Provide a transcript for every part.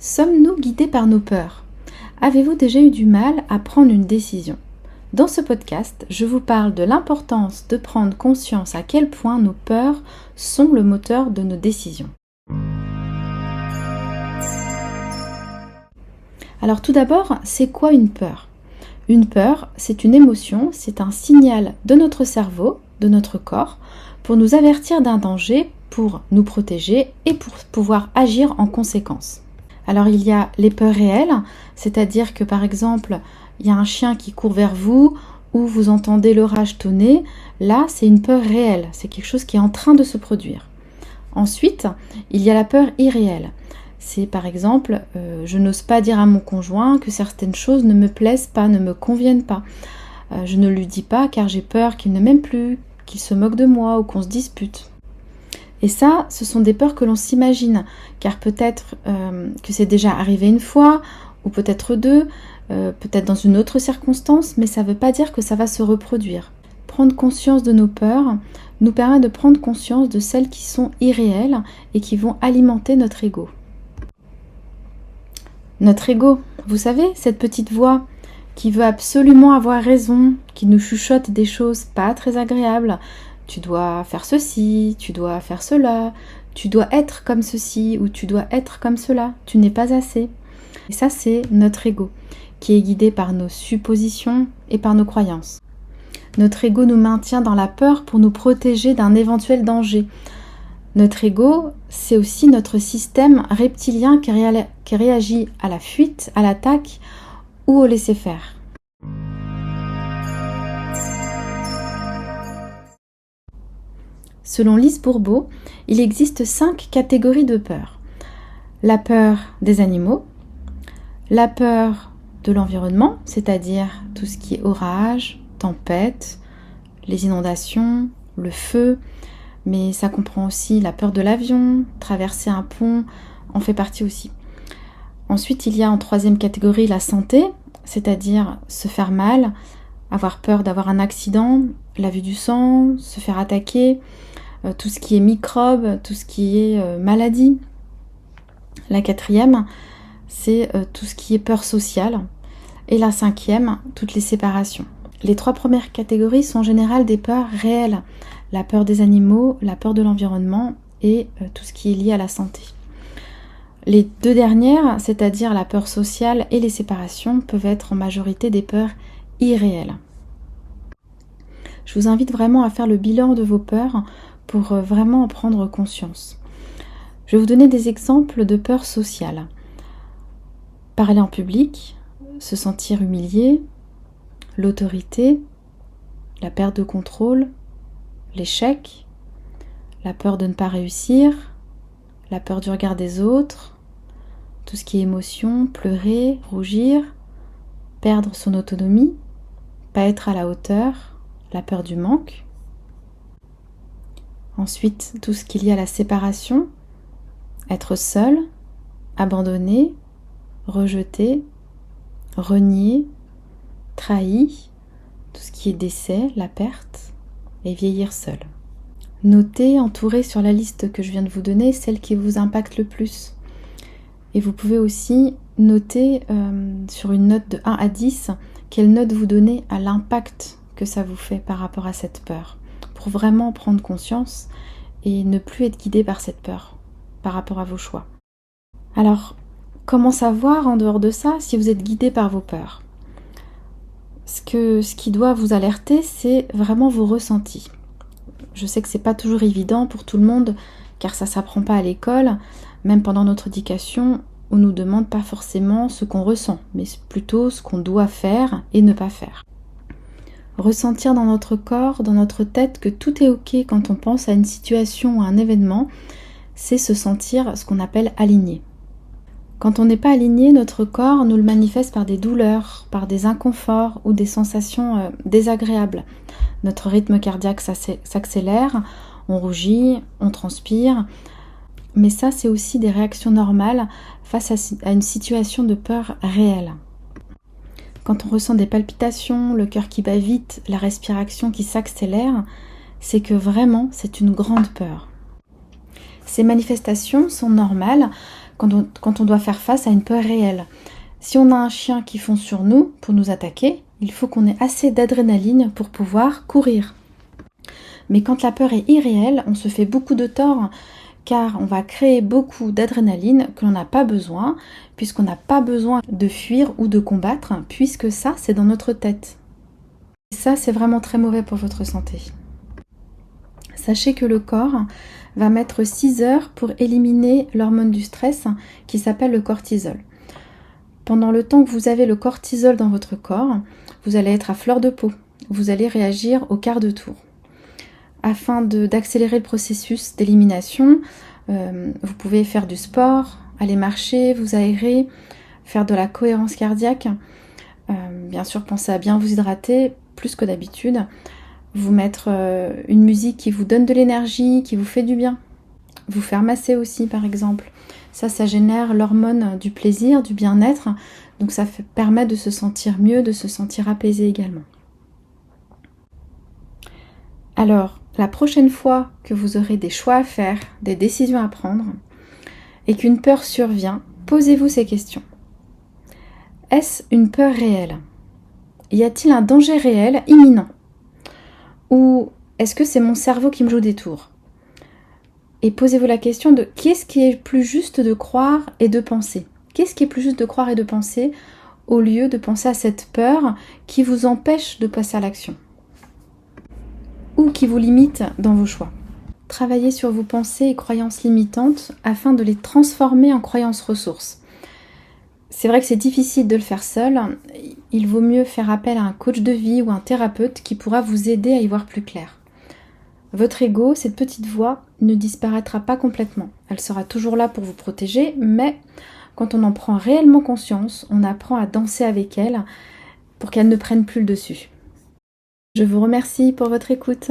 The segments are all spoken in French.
Sommes-nous guidés par nos peurs? Avez-vous déjà eu du mal à prendre une décision? Dans ce podcast, je vous parle de l'importance de prendre conscience à quel point nos peurs sont le moteur de nos décisions. Alors tout d'abord, c'est quoi une peur? Une peur, c'est une émotion, c'est un signal de notre cerveau, de notre corps, pour nous avertir d'un danger, pour nous protéger et pour pouvoir agir en conséquence. Alors il y a les peurs réelles, c'est-à-dire que par exemple, il y a un chien qui court vers vous ou vous entendez l'orage tonner, là c'est une peur réelle, c'est quelque chose qui est en train de se produire. Ensuite, il y a la peur irréelle. C'est par exemple, je n'ose pas dire à mon conjoint que certaines choses ne me plaisent pas, ne me conviennent pas. Je ne lui dis pas car j'ai peur qu'il ne m'aime plus, qu'il se moque de moi ou qu'on se dispute. Et ça, ce sont des peurs que l'on s'imagine, car peut-être que c'est déjà arrivé une fois, ou peut-être deux, peut-être dans une autre circonstance, mais ça ne veut pas dire que ça va se reproduire. Prendre conscience de nos peurs nous permet de prendre conscience de celles qui sont irréelles et qui vont alimenter notre ego. Notre ego, vous savez, cette petite voix qui veut absolument avoir raison, qui nous chuchote des choses pas très agréables. Tu dois faire ceci, tu dois faire cela, tu dois être comme ceci ou tu dois être comme cela, tu n'es pas assez. Et ça, c'est notre ego, qui est guidé par nos suppositions et par nos croyances. Notre ego nous maintient dans la peur pour nous protéger d'un éventuel danger. Notre ego, c'est aussi notre système reptilien qui réagit à la fuite, à l'attaque ou au laisser-faire. Selon Lise Bourbeau, il existe 5 catégories de peur. La peur des animaux, la peur de l'environnement, c'est-à-dire tout ce qui est orage, tempête, les inondations, le feu, mais ça comprend aussi la peur de l'avion, traverser un pont en fait partie aussi. Ensuite, il y a en 3e catégorie la santé, c'est-à-dire se faire mal, avoir peur d'avoir un accident, la vue du sang, se faire attaquer, tout ce qui est microbes, tout ce qui est maladie. La 4e, c'est tout ce qui est peur sociale. Et la 5e, toutes les séparations. Les 3 premières catégories sont en général des peurs réelles. La peur des animaux, la peur de l'environnement et tout ce qui est lié à la santé. Les 2 dernières, c'est-à-dire la peur sociale et les séparations, peuvent être en majorité des peurs irréelles. Je vous invite vraiment à faire le bilan de vos peurs pour vraiment en prendre conscience. Je vais vous donner des exemples de peurs sociales. Parler en public, se sentir humilié, l'autorité, la perte de contrôle, l'échec, la peur de ne pas réussir, la peur du regard des autres, tout ce qui est émotion, pleurer, rougir, perdre son autonomie, pas être à la hauteur, la peur du manque. Ensuite, tout ce qui est lié à la séparation, être seul, abandonné, rejeté, renié, trahi, tout ce qui est décès, la perte, et vieillir seul. Notez, entourez sur la liste que je viens de vous donner, celle qui vous impacte le plus. Et vous pouvez aussi noter sur une note de 1 à 10, quelle note vous donnez à l'impact que ça vous fait par rapport à cette peur, pour vraiment prendre conscience et ne plus être guidé par cette peur, par rapport à vos choix. Alors, comment savoir en dehors de ça si vous êtes guidé par vos peurs? Ce qui doit vous alerter, c'est vraiment vos ressentis. Je sais que c'est pas toujours évident pour tout le monde, car ça s'apprend pas à l'école, même pendant notre éducation, on nous demande pas forcément ce qu'on ressent, mais plutôt ce qu'on doit faire et ne pas faire. Ressentir dans notre corps, dans notre tête que tout est ok quand on pense à une situation ou à un événement, c'est se sentir ce qu'on appelle aligné. Quand on n'est pas aligné, notre corps nous le manifeste par des douleurs, par des inconforts ou des sensations désagréables. Notre rythme cardiaque s'accélère, on rougit, on transpire. Mais ça, c'est aussi des réactions normales face à une situation de peur réelle. Quand on ressent des palpitations, le cœur qui bat vite, la respiration qui s'accélère, c'est que vraiment, c'est une grande peur. Ces manifestations sont normales quand on doit faire face à une peur réelle. Si on a un chien qui fonce sur nous pour nous attaquer, il faut qu'on ait assez d'adrénaline pour pouvoir courir. Mais quand la peur est irréelle, on se fait beaucoup de tort car on va créer beaucoup d'adrénaline que l'on n'a pas besoin, puisqu'on n'a pas besoin de fuir ou de combattre, puisque ça, c'est dans notre tête. Et ça, c'est vraiment très mauvais pour votre santé. Sachez que le corps va mettre 6 heures pour éliminer l'hormone du stress qui s'appelle le cortisol. Pendant le temps que vous avez le cortisol dans votre corps, vous allez être à fleur de peau. Vous allez réagir au quart de tour. Afin d'accélérer le processus d'élimination, vous pouvez faire du sport, aller marcher, vous aérer, faire de la cohérence cardiaque. Bien sûr, pensez à bien vous hydrater, plus que d'habitude. Vous mettre une musique qui vous donne de l'énergie, qui vous fait du bien. Vous faire masser aussi, par exemple. Ça génère l'hormone du plaisir, du bien-être. Donc ça permet de se sentir mieux, de se sentir apaisé également. Alors, la prochaine fois que vous aurez des choix à faire, des décisions à prendre, et qu'une peur survient, posez-vous ces questions. Est-ce une peur réelle? Y a-t-il un danger réel, imminent? Ou est-ce que c'est mon cerveau qui me joue des tours? Et posez-vous la question de qu'est-ce qui est plus juste de croire et de penser? Qu'est-ce qui est plus juste de croire et de penser au lieu de penser à cette peur qui vous empêche de passer à l'action? Ou qui vous limite dans vos choix. Travaillez sur vos pensées et croyances limitantes afin de les transformer en croyances ressources. C'est vrai que c'est difficile de le faire seul. Il vaut mieux faire appel à un coach de vie ou un thérapeute qui pourra vous aider à y voir plus clair. Votre ego, cette petite voix, ne disparaîtra pas complètement. Elle sera toujours là pour vous protéger, mais quand on en prend réellement conscience, on apprend à danser avec elle pour qu'elle ne prenne plus le dessus. Je vous remercie pour votre écoute.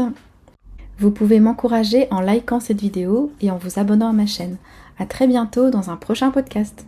Vous pouvez m'encourager en likant cette vidéo et en vous abonnant à ma chaîne. À très bientôt dans un prochain podcast.